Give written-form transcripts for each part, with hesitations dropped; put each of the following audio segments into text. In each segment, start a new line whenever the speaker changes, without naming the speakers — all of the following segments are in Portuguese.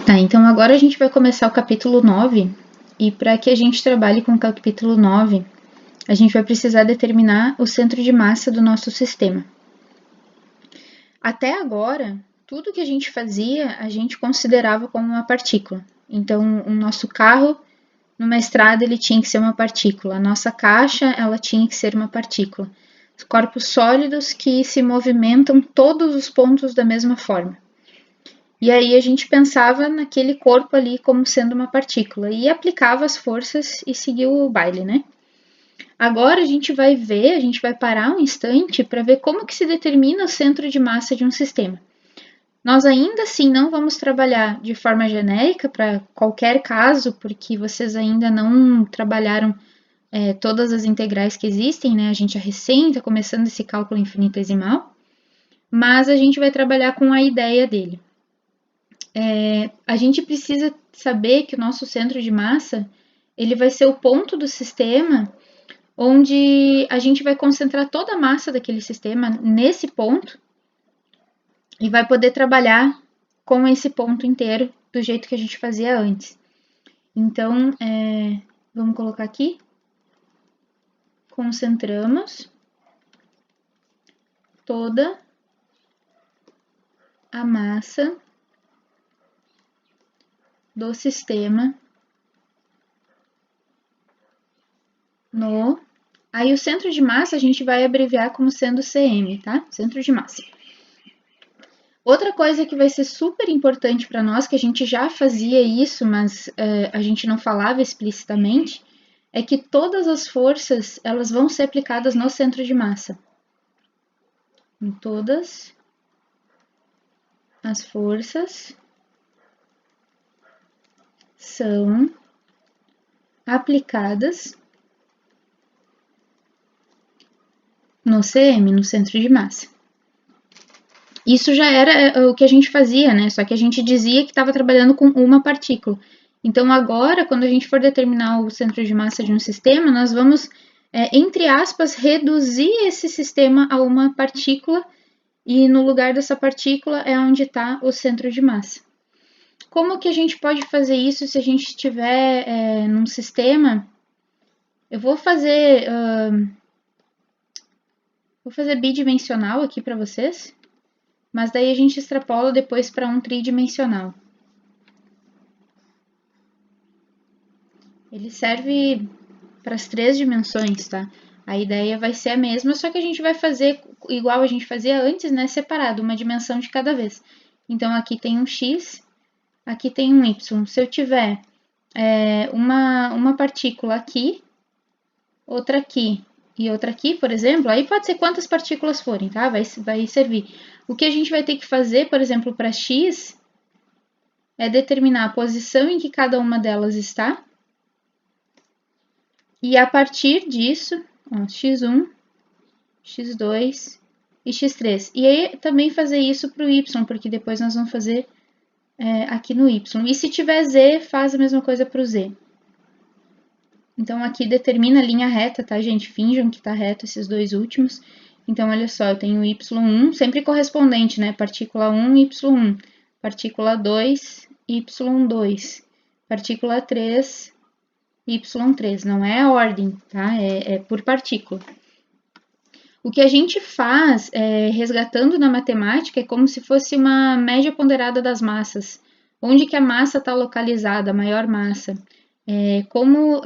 Tá, então agora a gente vai começar o capítulo 9, e para que a gente trabalhe com o capítulo 9, a gente vai precisar determinar o centro de massa do nosso sistema. Até agora, tudo que a gente fazia, a gente considerava como uma partícula. Então, o nosso carro, numa estrada, ele tinha que ser uma partícula. A nossa caixa, ela tinha que ser uma partícula. Os corpos sólidos que se movimentam todos os pontos da mesma forma. E aí a gente pensava naquele corpo ali como sendo uma partícula e aplicava as forças e seguiu o baile, né? Agora a gente vai parar um instante para ver como que se determina o centro de massa de um sistema. Nós ainda assim não vamos trabalhar de forma genérica para qualquer caso, porque vocês ainda não trabalharam todas as integrais que existem, né? A gente recém está começando esse cálculo infinitesimal, mas a gente vai trabalhar com a ideia dele. A gente precisa saber que o nosso centro de massa ele vai ser o ponto do sistema onde a gente vai concentrar toda a massa daquele sistema nesse ponto e vai poder trabalhar com esse ponto inteiro do jeito que a gente fazia antes. Então, vamos colocar aqui, concentramos toda a massa do sistema no... Aí o centro de massa a gente vai abreviar como sendo CM, tá? Centro de massa. Outra coisa que vai ser super importante para nós, que a gente já fazia isso, mas a gente não falava explicitamente, é que todas as forças elas vão ser aplicadas no centro de massa. Em todas as forças são aplicadas no CM, no centro de massa. Isso já era o que a gente fazia, né? Só que a gente dizia que estava trabalhando com uma partícula. Então, agora, quando a gente for determinar o centro de massa de um sistema, nós vamos, entre aspas, reduzir esse sistema a uma partícula e no lugar dessa partícula é onde está o centro de massa. Como que a gente pode fazer isso se a gente estiver num sistema? Eu vou fazer bidimensional aqui para vocês, mas daí a gente extrapola depois para um tridimensional. Ele serve para as 3 dimensões, tá? A ideia vai ser a mesma, só que a gente vai fazer igual a gente fazia antes, né? Separado, uma dimensão de cada vez. Então, aqui tem um x, aqui tem um y. Se eu tiver uma partícula aqui, outra aqui e outra aqui, por exemplo, aí pode ser quantas partículas forem, tá? Vai servir. O que a gente vai ter que fazer, por exemplo, para x, é determinar a posição em que cada uma delas está. E a partir disso, ó, x1, x2 e x3. E aí também fazer isso para o y, porque depois nós vamos fazer aqui no y. E se tiver z, faz a mesma coisa para o z. Então, aqui determina a linha reta, tá, gente? Finjam que tá reto esses dois últimos. Então, olha só, eu tenho y1, sempre correspondente, né? Partícula 1, y1. Partícula 2, y2. Partícula 3, y3, não é a ordem, tá? É por partícula. O que a gente faz, resgatando na matemática, é como se fosse uma média ponderada das massas. Onde que a massa está localizada, a maior massa? Como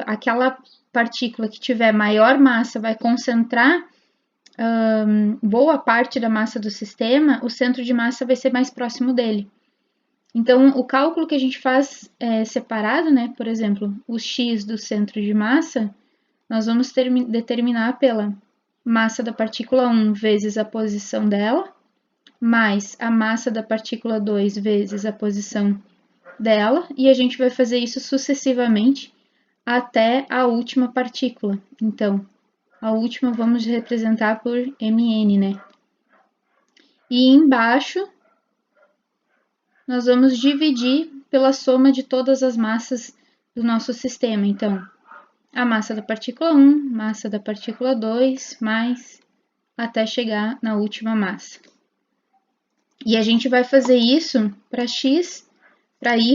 aquela partícula que tiver maior massa vai concentrar boa parte da massa do sistema, o centro de massa vai ser mais próximo dele. Então, o cálculo que a gente faz separado, né? Por exemplo, o x do centro de massa, nós vamos determinar pela massa da partícula 1 vezes a posição dela, mais a massa da partícula 2 vezes a posição dela, e a gente vai fazer isso sucessivamente até a última partícula. Então, a última vamos representar por mn, né? E embaixo, nós vamos dividir pela soma de todas as massas do nosso sistema. Então, a massa da partícula 1, massa da partícula 2, mais até chegar na última massa. E a gente vai fazer isso para x, para y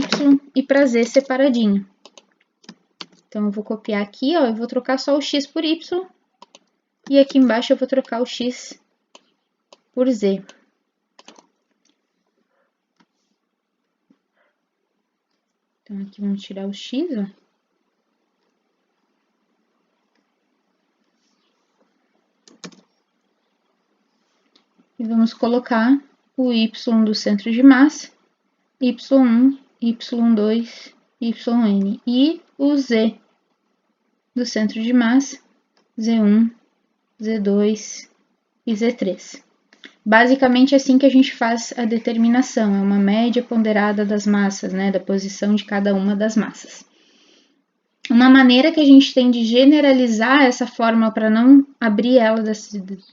e para z separadinho. Então, eu vou copiar aqui, ó, eu vou trocar só o x por y, e aqui embaixo eu vou trocar o x por z. Então, aqui vamos tirar o x, ó. E vamos colocar o y do centro de massa, y1, y2, yn, e o z do centro de massa, z1, z2 e z3. Basicamente, é assim que a gente faz a determinação, é uma média ponderada das massas, né, da posição de cada uma das massas. Uma maneira que a gente tem de generalizar essa fórmula para não abrir ela,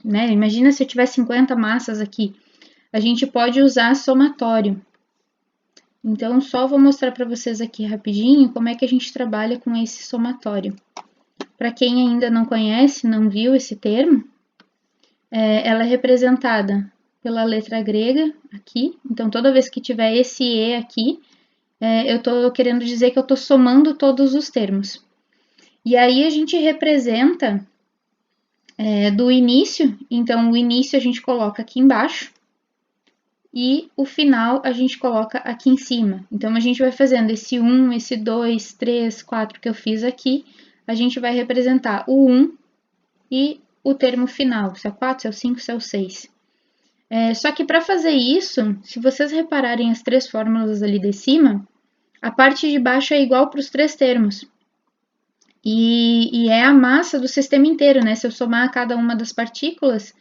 né, imagina se eu tiver 50 massas aqui, a gente pode usar somatório. Então, só vou mostrar para vocês aqui rapidinho como é que a gente trabalha com esse somatório. Para quem ainda não conhece, não viu esse termo, ela é representada pela letra grega aqui. Então, toda vez que tiver esse E aqui, eu estou querendo dizer que eu estou somando todos os termos. E aí, a gente representa do início. Então, o início a gente coloca aqui embaixo. E o final a gente coloca aqui em cima. Então, a gente vai fazendo esse 1, esse 2, 3, 4 que eu fiz aqui. A gente vai representar o 1 e o termo final, se é o 4, se é o 5, se é o 6. Só que para fazer isso, se vocês repararem as três fórmulas ali de cima, a parte de baixo é igual para os três termos. E é a massa do sistema inteiro, né? Se eu somar cada uma das partículas,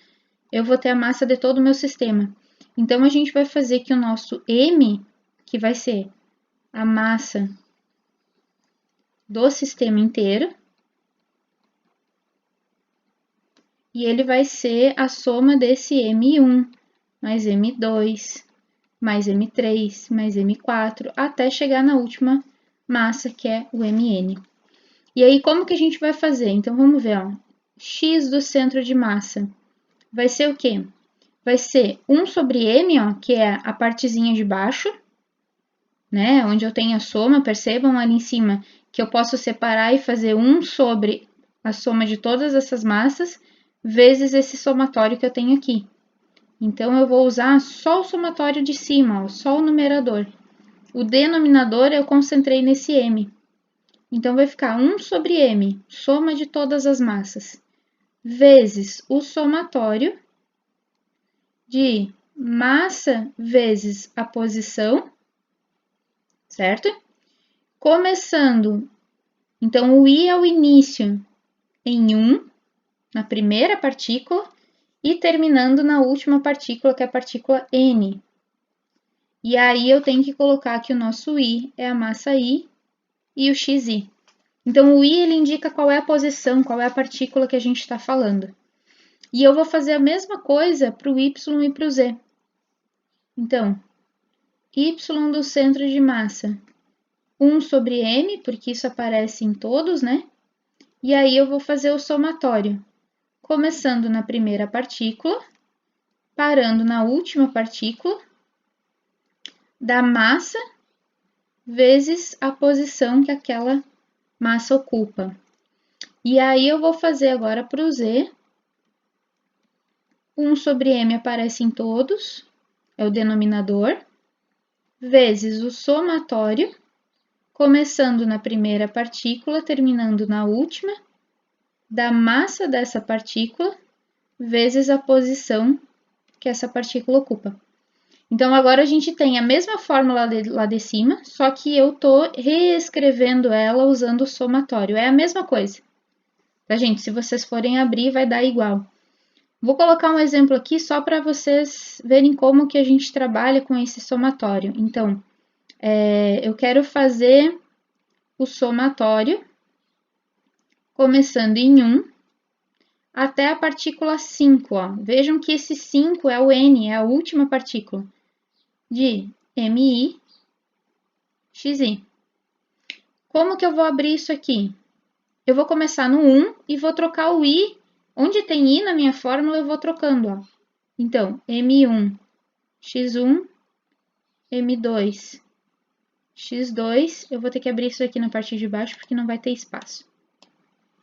eu vou ter a massa de todo o meu sistema. Então, a gente vai fazer que o nosso M, que vai ser a massa do sistema inteiro, e ele vai ser a soma desse M1, mais M2, mais M3, mais M4, até chegar na última massa, que é o Mn. E aí, como que a gente vai fazer? Então, vamos ver, ó. X do centro de massa vai ser o quê? Vai ser 1 sobre M, ó, que é a partezinha de baixo, né? Onde eu tenho a soma, percebam ali em cima que eu posso separar e fazer 1 sobre a soma de todas essas massas, vezes esse somatório que eu tenho aqui. Então, eu vou usar só o somatório de cima, ó, só o numerador. O denominador eu concentrei nesse M. Então, vai ficar 1 sobre M, soma de todas as massas, vezes o somatório de massa vezes a posição, certo? Começando, então, o I é o início em 1, na primeira partícula, e terminando na última partícula, que é a partícula N. E aí, eu tenho que colocar que o nosso I é a massa I e o XI. Então, o I, ele indica qual é a posição, qual é a partícula que a gente está falando. E eu vou fazer a mesma coisa para o Y e para o Z. Então, Y do centro de massa, 1 sobre M, porque isso aparece em todos, né? E aí, eu vou fazer o somatório, começando na primeira partícula, parando na última partícula, da massa vezes a posição que aquela massa ocupa. E aí, eu vou fazer agora para o Z. 1 sobre M aparece em todos, é o denominador, vezes o somatório, começando na primeira partícula, terminando na última, da massa dessa partícula, vezes a posição que essa partícula ocupa. Então, agora a gente tem a mesma fórmula lá de cima, só que eu estou reescrevendo ela usando o somatório. É a mesma coisa. Tá, gente? Se vocês forem abrir, vai dar igual. Vou colocar um exemplo aqui só para vocês verem como que a gente trabalha com esse somatório. Então, eu quero fazer o somatório começando em 1 até a partícula 5. Ó. Vejam que esse 5 é o N, é a última partícula de MI, XI. Como que eu vou abrir isso aqui? Eu vou começar no 1 e vou trocar o I. Onde tem I na minha fórmula, eu vou trocando. Ó. Então, M1, X1, M2, x2, eu vou ter que abrir isso aqui na parte de baixo porque não vai ter espaço.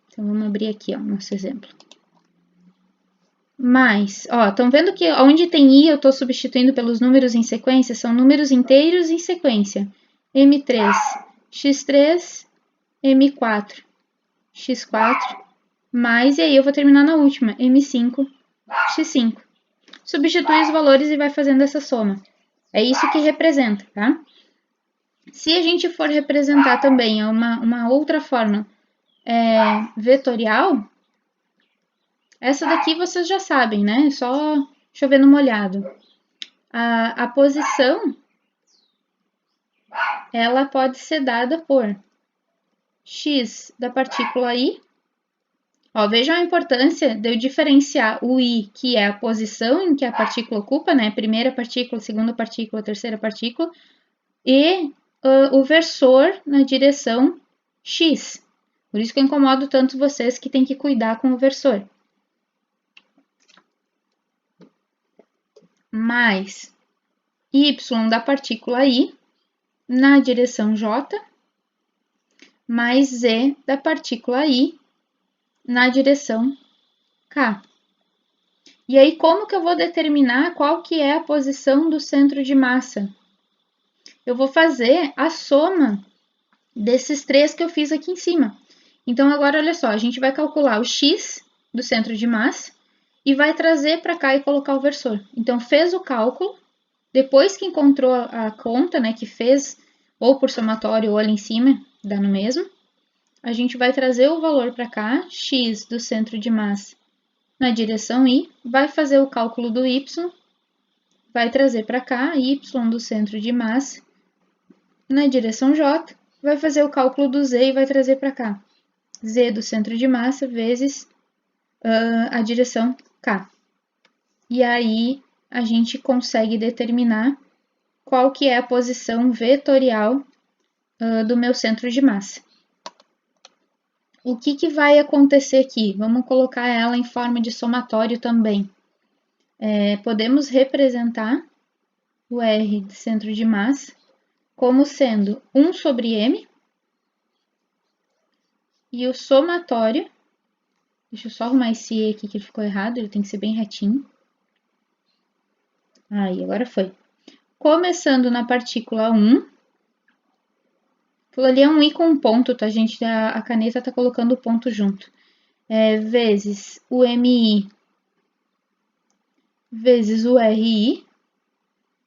Então, vamos abrir aqui, ó, nosso exemplo. Mais, ó, estão vendo que onde tem i eu estou substituindo pelos números em sequência, são números inteiros em sequência. M3, x3, M4, x4, mais, e aí eu vou terminar na última, M5, x5. Substitui os valores e vai fazendo essa soma. É isso que representa, tá? Se a gente for representar também uma outra forma vetorial, essa daqui vocês já sabem, né? Só chover no molhado. A posição, ela pode ser dada por x da partícula i. Ó, vejam a importância de eu diferenciar o i, que é a posição em que a partícula ocupa, né? Primeira partícula, segunda partícula, terceira partícula, e o versor na direção x. Por isso que eu incomodo tanto vocês que tem que cuidar com o versor. Mais y da partícula i na direção j, mais z da partícula i na direção k. E aí, como que eu vou determinar qual que é a posição do centro de massa? Eu vou fazer a soma desses três que eu fiz aqui em cima. Então, agora, olha só, a gente vai calcular o x do centro de massa e vai trazer para cá e colocar o versor. Então, fez o cálculo, depois que encontrou a conta, né, que fez ou por somatório ou ali em cima, dá no mesmo, a gente vai trazer o valor para cá, x do centro de massa na direção i, vai fazer o cálculo do y, vai trazer para cá, y do centro de massa na direção j, vai fazer o cálculo do z e vai trazer para cá, z do centro de massa vezes a direção k. E aí, a gente consegue determinar qual que é a posição vetorial do meu centro de massa. O que vai acontecer aqui? Vamos colocar ela em forma de somatório também. Podemos representar o R de centro de massa como sendo 1 sobre m e o somatório, deixa eu só arrumar esse E aqui que ficou errado, ele tem que ser bem retinho. Aí, agora foi. Começando na partícula 1, aquilo ali é um I com um ponto, tá, gente? A caneta tá colocando o ponto junto. Vezes o MI vezes o RI,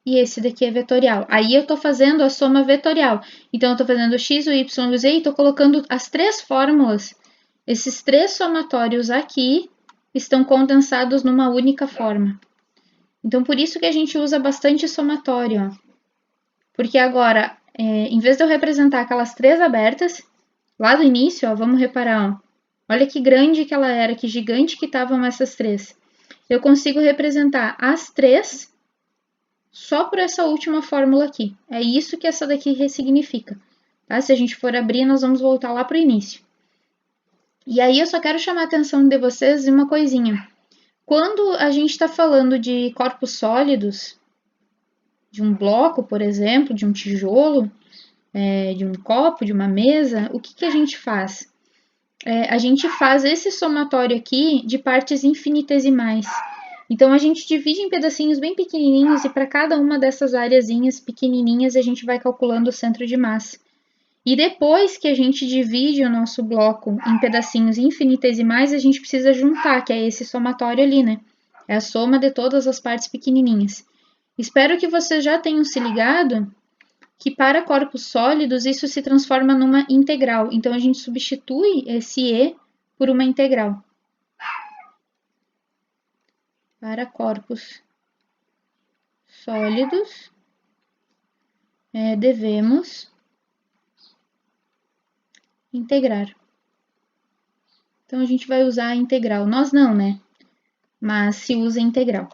e esse daqui é vetorial. Aí eu tô fazendo a soma vetorial. Então, eu tô fazendo o x, o y e o z e tô colocando as três fórmulas. Esses três somatórios aqui estão condensados numa única forma. Então, por isso que a gente usa bastante somatório, ó. Porque agora, em vez de eu representar aquelas três abertas, lá do início, ó, vamos reparar, ó, olha que grande que ela era, que gigante que estavam essas três. Eu consigo representar as três só por essa última fórmula aqui. É isso que essa daqui ressignifica. Tá? Se a gente for abrir, nós vamos voltar lá para o início. E aí eu só quero chamar a atenção de vocês de uma coisinha. Quando a gente está falando de corpos sólidos, de um bloco, por exemplo, de um tijolo, de um copo, de uma mesa, o que a gente faz? A gente faz esse somatório aqui de partes infinitesimais. Então, a gente divide em pedacinhos bem pequenininhos e para cada uma dessas areazinhas pequenininhas a gente vai calculando o centro de massa. E depois que a gente divide o nosso bloco em pedacinhos infinitesimais, a gente precisa juntar, que é esse somatório ali, né? É a soma de todas as partes pequenininhas. Espero que vocês já tenham se ligado que para corpos sólidos isso se transforma numa integral. Então, a gente substitui esse E por uma integral. Para corpos sólidos, devemos integrar. Então, a gente vai usar a integral. Nós não, né? Mas se usa integral.